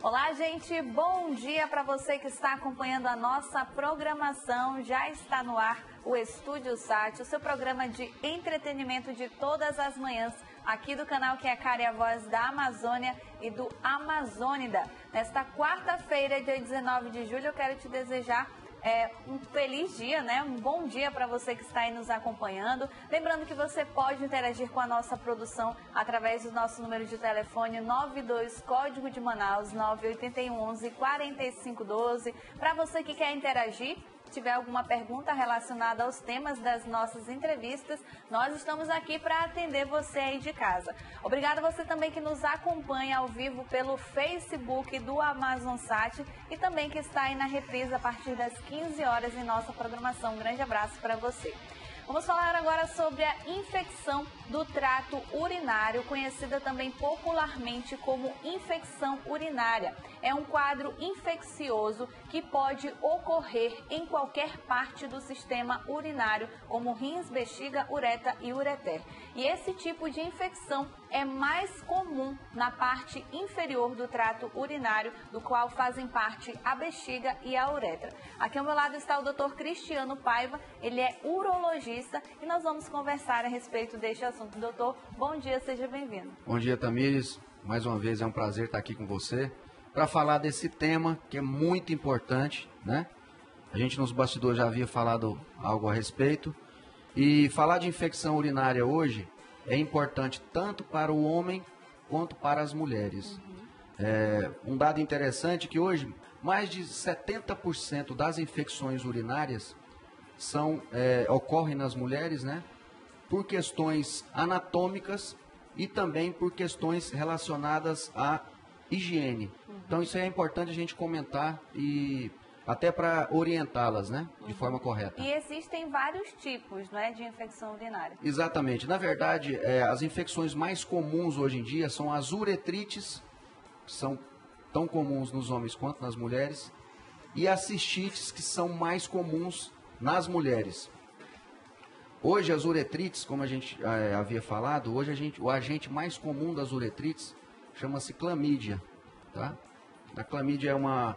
Olá, gente, bom dia para você que está acompanhando a nossa programação. Já está no ar o Estúdio Sat, o seu programa de entretenimento de todas as manhãs, aqui do canal que é a cara e a voz da Amazônia e do Amazônida. Nesta quarta-feira, dia 19 de julho, eu quero te desejar um feliz dia, né? Um bom dia para você que está aí nos acompanhando. Lembrando que você pode interagir com a nossa produção através do nosso número de telefone 92 código de Manaus 981 11 4512. Para você que quer interagir, tiver alguma pergunta relacionada aos temas das nossas entrevistas, nós estamos aqui para atender você aí de casa. Obrigada a você também que nos acompanha ao vivo pelo Facebook do AmazonSat e também que está aí na reprise a partir das 15 horas em nossa programação. Um grande abraço para você. Vamos falar agora sobre a infecção do trato urinário, conhecida também popularmente como infecção urinária. É um quadro infeccioso que pode ocorrer em qualquer parte do sistema urinário, como rins, bexiga, uretra e ureter. E esse tipo de infecção é mais comum na parte inferior do trato urinário, do qual fazem parte a bexiga e a uretra. Aqui ao meu lado está o Dr. Cristiano Paiva, ele é urologista e nós vamos conversar a respeito deste assunto. Doutor, bom dia, seja bem-vindo. Bom dia, Tamires. Mais uma vez é um prazer estar aqui com você para falar desse tema que é muito importante, né? A gente nos bastidores já havia falado algo a respeito. E falar de infecção urinária hoje é importante tanto para o homem quanto para as mulheres. Um dado interessante é que hoje mais de 70% das infecções urinárias ocorrem nas mulheres, né? Por questões anatômicas e também por questões relacionadas à higiene. Então isso é importante a gente comentar e até para orientá-las, né, de forma correta. E existem vários tipos, não é, de infecção urinária? Exatamente. Na verdade, as infecções mais comuns hoje em dia são as uretrites, que são tão comuns nos homens quanto nas mulheres, e as cistites, que são mais comuns nas mulheres. Hoje as uretrites, como a gente havia falado, o agente mais comum das uretrites chama-se clamídia, tá? A clamídia é uma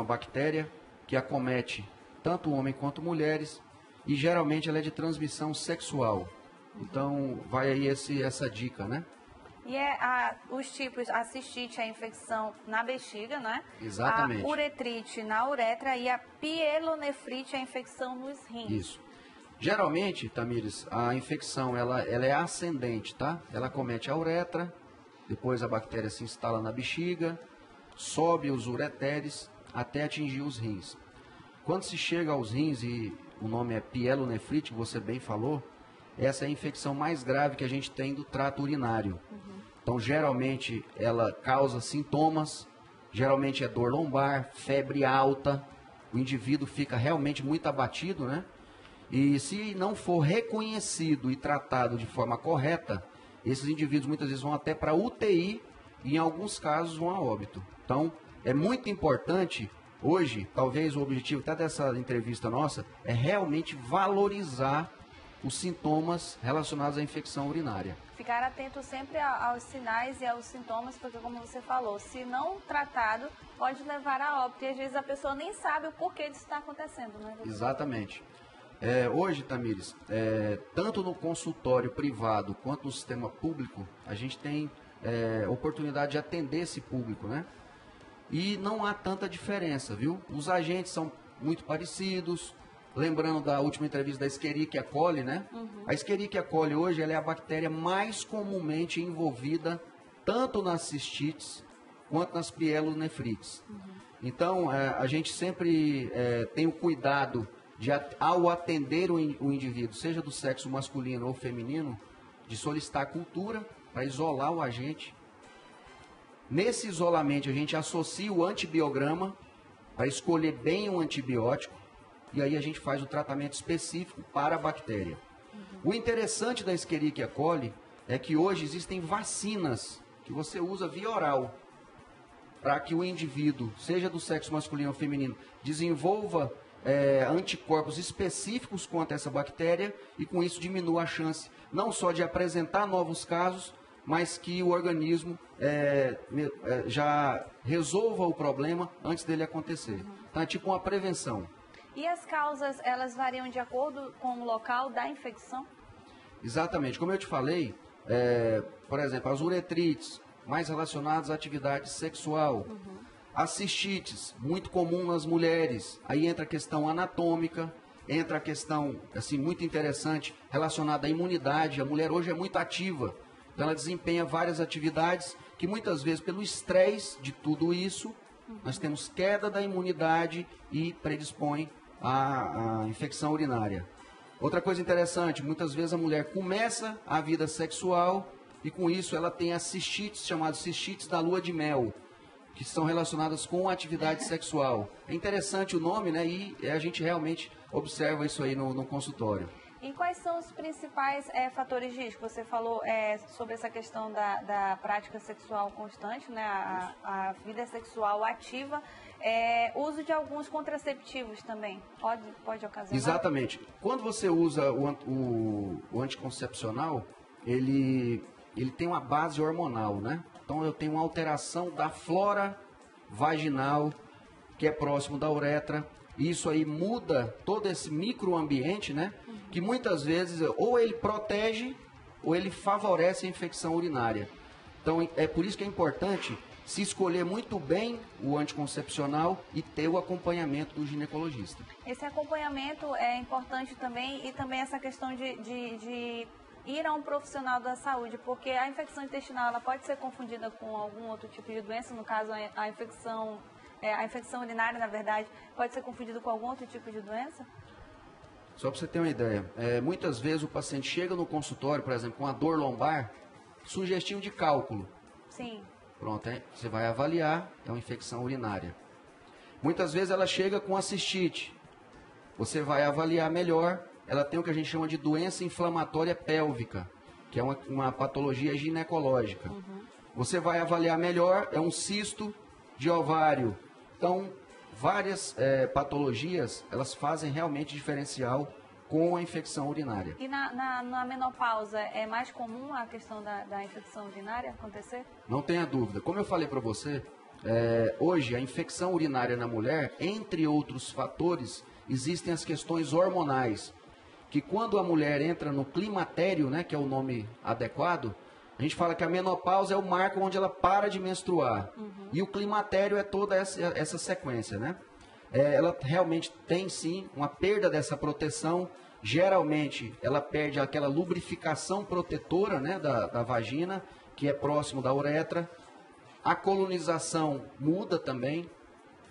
bactéria que acomete tanto homem quanto mulheres e geralmente ela é de transmissão sexual. Então vai aí essa dica, né? E os tipos, a cistite, a infecção na bexiga, né? Exatamente. A uretrite na uretra e a pielonefrite, a infecção nos rins. Isso. Geralmente, Tamires, a infecção ela é ascendente, tá? Ela acomete a uretra, depois a bactéria se instala na bexiga, sobe os ureteres até atingir os rins. Quando se chega aos rins, e o nome é pielonefrite, você bem falou, essa é a infecção mais grave que a gente tem do trato urinário. Então, geralmente, ela causa sintomas, geralmente é dor lombar, febre alta, o indivíduo fica realmente muito abatido, né? E se não for reconhecido e tratado de forma correta, esses indivíduos muitas vezes vão até para UTI e em alguns casos vão a óbito. Então, é muito importante, hoje, talvez o objetivo até dessa entrevista nossa, é realmente valorizar os sintomas relacionados à infecção urinária. Ficar atento sempre aos sinais e aos sintomas, porque como você falou, se não tratado, pode levar a óbito. E às vezes a pessoa nem sabe o porquê disso está acontecendo, né? Exatamente. Hoje, Tamires, tanto no consultório privado quanto no sistema público, a gente tem oportunidade de atender esse público, né? E não há tanta diferença, viu? Os agentes são muito parecidos. Lembrando da última entrevista da Escherichia coli, né? A Escherichia coli hoje ela é a bactéria mais comumente envolvida tanto nas cistites quanto nas pielonefrites. Então, a gente sempre tem o cuidado de, ao atender o indivíduo, seja do sexo masculino ou feminino, de solicitar cultura para isolar o agente. Nesse isolamento, a gente associa o antibiograma para escolher bem um antibiótico. E aí a gente faz o tratamento específico para a bactéria. O interessante da Escherichia coli é que hoje existem vacinas que você usa via oral para que o indivíduo, seja do sexo masculino ou feminino, desenvolva anticorpos específicos contra essa bactéria e com isso diminua a chance não só de apresentar novos casos, mas que o organismo já resolva o problema antes dele acontecer. Então é tipo uma prevenção. E as causas, elas variam de acordo com o local da infecção? Exatamente. Como eu te falei, por exemplo, as uretrites, mais relacionadas à atividade sexual. As cistites, muito comum nas mulheres. Aí entra a questão anatômica, entra a questão, assim, muito interessante, relacionada à imunidade. A mulher hoje é muito ativa. Então ela desempenha várias atividades que muitas vezes, pelo estresse de tudo isso, nós temos queda da imunidade e predispõe à infecção urinária. Outra coisa interessante, muitas vezes a mulher começa a vida sexual e com isso ela tem as cistites, chamadas cistites da lua de mel, que estão relacionadas com a atividade sexual. É interessante o nome, né? E a gente realmente observa isso aí no consultório. E quais são os principais fatores de risco? Você falou sobre essa questão da prática sexual constante, né? A vida sexual ativa. Uso de alguns contraceptivos também pode ocasionar? Exatamente. Quando você usa o anticoncepcional, ele tem uma base hormonal, né? Então eu tenho uma alteração da flora vaginal, que é próximo da uretra. E isso aí muda todo esse microambiente, né? Que muitas vezes ou ele protege ou ele favorece a infecção urinária. Então é por isso que é importante se escolher muito bem o anticoncepcional e ter o acompanhamento do ginecologista. Esse acompanhamento é importante também, e também essa questão de ir a um profissional da saúde, porque a infecção intestinal ela pode ser confundida com algum outro tipo de doença, no caso a infecção urinária, na verdade, pode ser confundida com algum outro tipo de doença? Só para você ter uma ideia, muitas vezes o paciente chega no consultório, por exemplo, com a dor lombar, sugestivo de cálculo. Sim. Pronto, você vai avaliar, é uma infecção urinária. Muitas vezes ela chega com a cistite. Você vai avaliar melhor, ela tem o que a gente chama de doença inflamatória pélvica, que é uma patologia ginecológica. Você vai avaliar melhor, é um cisto de ovário. Então, várias patologias, elas fazem realmente diferencial com a infecção urinária. E na menopausa, é mais comum a questão da infecção urinária acontecer? Não tenha dúvida. Como eu falei para você, hoje a infecção urinária na mulher, entre outros fatores, existem as questões hormonais, que quando a mulher entra no climatério, né, que é o nome adequado, a gente fala que a menopausa é o marco onde ela para de menstruar. E o climatério é toda essa sequência, né? Ela realmente tem, sim, uma perda dessa proteção. Geralmente, ela perde aquela lubrificação protetora, né, da vagina, que é próximo da uretra. A colonização muda também.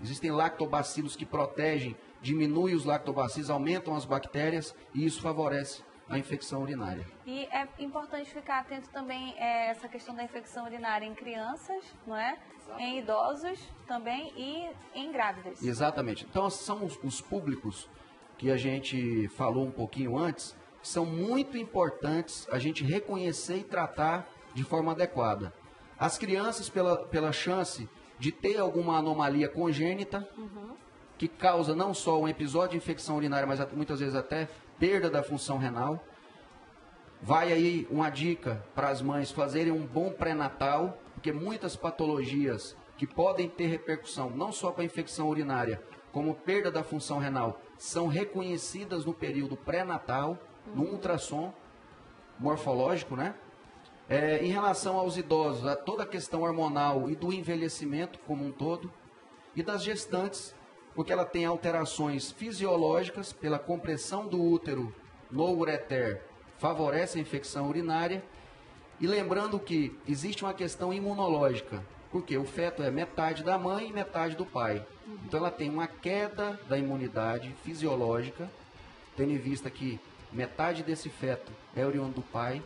Existem lactobacilos que protegem, diminuem os lactobacilos, aumentam as bactérias e isso favorece a infecção urinária. E é importante ficar atento também a essa questão da infecção urinária em crianças, não é? Em idosos também e em grávidas. Exatamente. Então, são os públicos que a gente falou um pouquinho antes, que são muito importantes a gente reconhecer e tratar de forma adequada. As crianças, pela chance de ter alguma anomalia congênita, que causa não só um episódio de infecção urinária, mas muitas vezes até perda da função renal. Vai aí uma dica para as mães fazerem um bom pré-natal, porque muitas patologias que podem ter repercussão não só para a infecção urinária, como perda da função renal, são reconhecidas no período pré-natal, no ultrassom morfológico, né? Em relação aos idosos, a toda a questão hormonal e do envelhecimento como um todo, e das gestantes, porque ela tem alterações fisiológicas pela compressão do útero no ureter, favorece a infecção urinária. E lembrando que existe uma questão imunológica, porque o feto é metade da mãe e metade do pai. Então ela tem uma queda da imunidade fisiológica, tendo em vista que metade desse feto é oriundo do pai.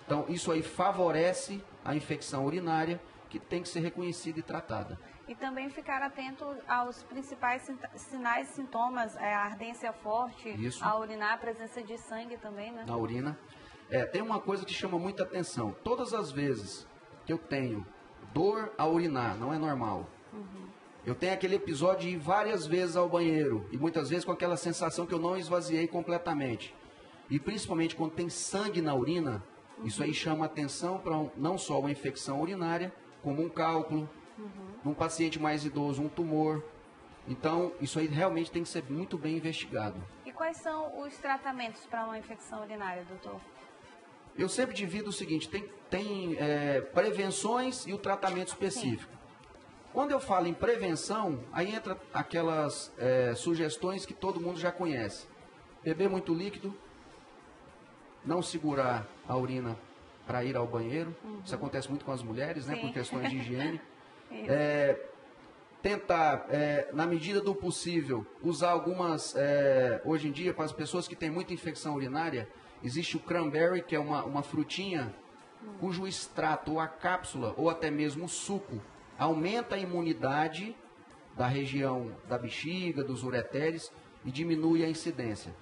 Então isso aí favorece a infecção urinária, que tem que ser reconhecida e tratada. E também ficar atento aos principais sinais e sintomas, a ardência forte, Isso. a urinar, a presença de sangue também, né? Na urina. Tem uma coisa que chama muita atenção. Todas as vezes que eu tenho dor a urinar, não é normal. Eu tenho aquele episódio de ir várias vezes ao banheiro, e muitas vezes com aquela sensação que eu não esvaziei completamente. E principalmente quando tem sangue na urina, Isso aí chama atenção para não só uma infecção urinária, como um cálculo, num paciente mais idoso, um tumor. Então, isso aí realmente tem que ser muito bem investigado. E quais são os tratamentos para uma infecção urinária, doutor? Eu sempre divido o seguinte, tem prevenções e o tratamento específico. Sim. Quando eu falo em prevenção, aí entra aquelas sugestões que todo mundo já conhece. Beber muito líquido, não segurar a urina para ir ao banheiro. Isso acontece muito com as mulheres, né, por questões de higiene. Tentar, na medida do possível, usar algumas... hoje em dia, para as pessoas que têm muita infecção urinária, existe o cranberry, que é uma frutinha cujo extrato, ou a cápsula, ou até mesmo o suco, aumenta a imunidade da região da bexiga, dos ureteres, e diminui a incidência.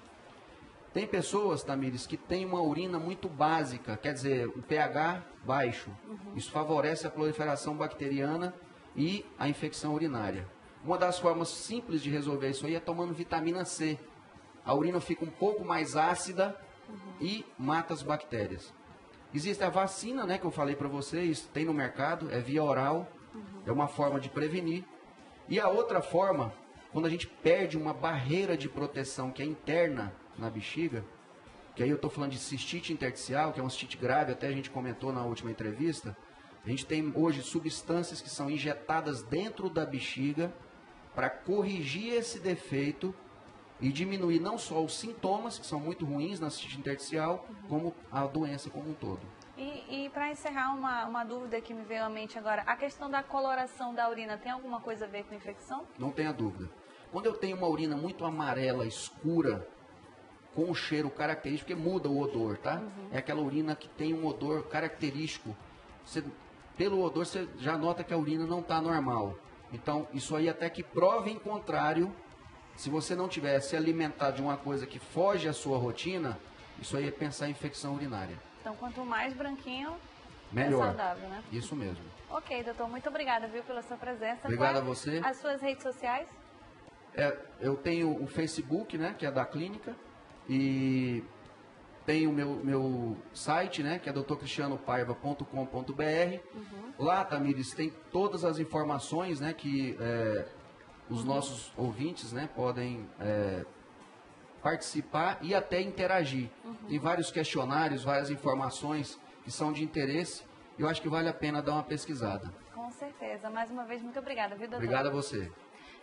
Tem pessoas, Tamires, que têm uma urina muito básica, quer dizer, um pH baixo. Isso favorece a proliferação bacteriana e a infecção urinária. Uma das formas simples de resolver isso aí é tomando vitamina C. A urina fica um pouco mais ácida e mata as bactérias. Existe a vacina, né, que eu falei para vocês, tem no mercado, é via oral, é uma forma de prevenir. E a outra forma, quando a gente perde uma barreira de proteção que é interna na bexiga, que aí eu estou falando de cistite intersticial, que é uma cistite grave, até a gente comentou na última entrevista. A gente tem hoje substâncias que são injetadas dentro da bexiga para corrigir esse defeito e diminuir não só os sintomas, que são muito ruins na cistite intersticial, como a doença como um todo. E para encerrar, uma dúvida que me veio à mente agora, a questão da coloração da urina tem alguma coisa a ver com infecção? Não tenha dúvida. Quando eu tenho uma urina muito amarela, escura, com um cheiro característico, porque muda o odor, tá? É aquela urina que tem um odor característico. Pelo odor, você já nota que a urina não está normal. Então, isso aí até que prove em contrário, se você não tiver se alimentado de uma coisa que foge à sua rotina, isso aí é pensar em infecção urinária. Então, quanto mais branquinho, melhor. É saudável, né? Isso mesmo. Ok, doutor, muito obrigada, viu, pela sua presença. Obrigado a você. As suas redes sociais? Eu tenho o Facebook, né, que é da clínica, e tem o meu site, né, que é drcristianopaiva.com.br. Lá, Tamires, tem todas as informações, né, que os nossos ouvintes, né, podem participar e até interagir. Tem vários questionários, várias informações que são de interesse. Eu acho que vale a pena dar uma pesquisada. Com certeza. Mais uma vez, muito obrigada, viu, doutor? Obrigado a você.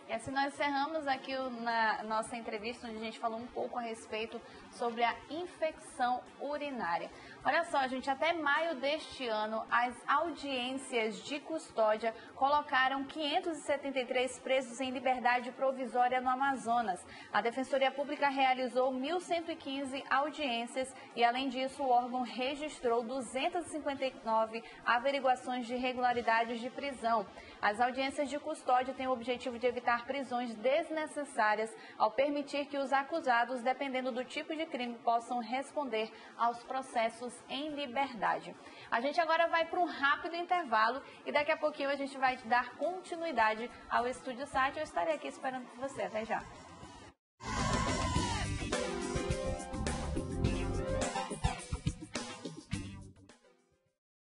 E assim nós encerramos aqui na nossa entrevista, onde a gente falou um pouco a respeito sobre a infecção urinária. Olha só, gente, até maio deste ano, as audiências de custódia colocaram 573 presos em liberdade provisória no Amazonas. A Defensoria Pública realizou 1.115 audiências e, além disso, o órgão registrou 259 averiguações de irregularidades de prisão. As audiências de custódia têm o objetivo de evitar prisões desnecessárias ao permitir que os acusados, dependendo do tipo de crime, possam responder aos processos em liberdade. A gente agora vai para um rápido intervalo e daqui a pouquinho a gente vai dar continuidade ao Estúdio Sat. Eu estarei aqui esperando por você. Até já.